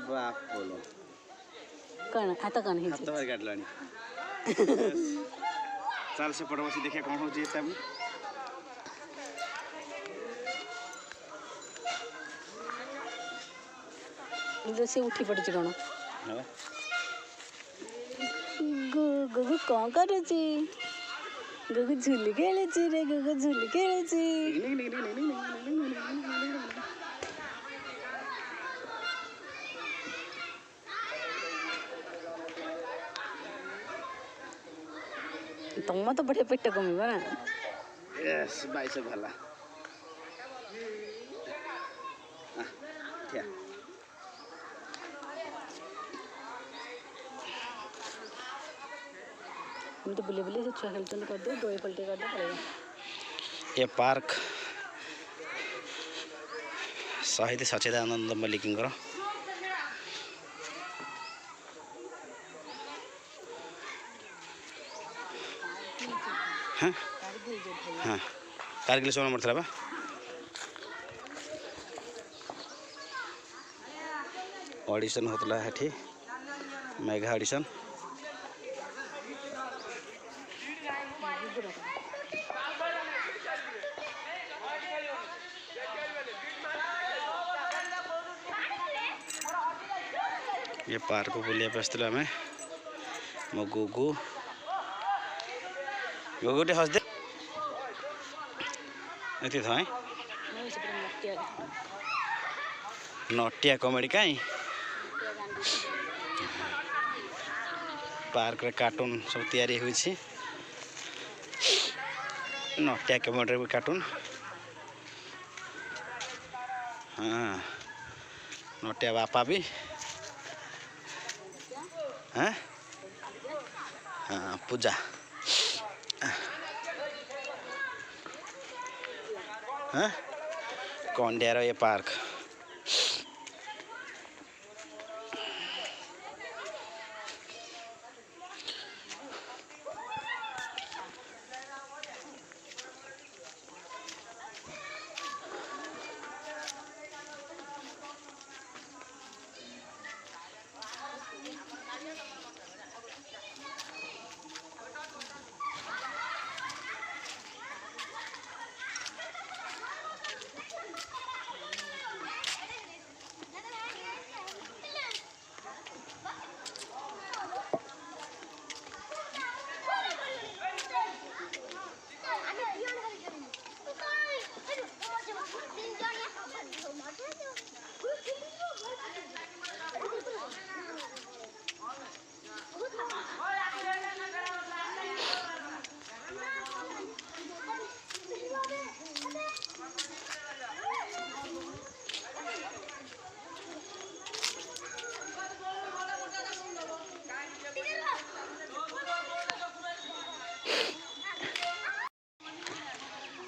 बाप बोलो कौन हाथ कौन है हाथ बाहर काट लानी चल से पड़ बसी देखिए कौन हो जी तब से उठी पड़ी कौन हां गुगु कौन करूची गुगु झूली खेलुची रे गुगु झूली खेलुची तुम तो बढ़िया पेट कमिबा ना यस बाइसेप भला क्या हम तो बुले बुले से छुआ खेलते कर दो दो पलटे कर दो पड़ेगा ये पार्क शहीद सच्चिदानंद मल्लिकंकर हाँ हाँ कारगिल सोना मरता बा ऑडिशन होता है ठी मेगा ऑडिशन ये पार्क को बुलिया पे आसला आम मो गुगु गुगुटे हस दे ये था नटिया कॉमेडी कहीं पार्क रे कार्टून सब तैयारी हुई नटिया कॉमेडी भी कार्टून हाँ नटिया बापा भी हाँ हाँ पूजा हाँ कौंडियारो ये पार्क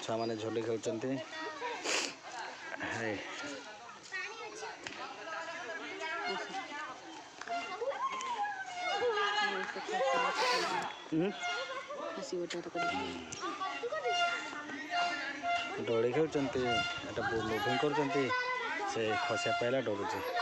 छुआ मैंने झोली खेलुंट डोली खेलुंट मुभिंग कर खसिया पाइला डरुचे।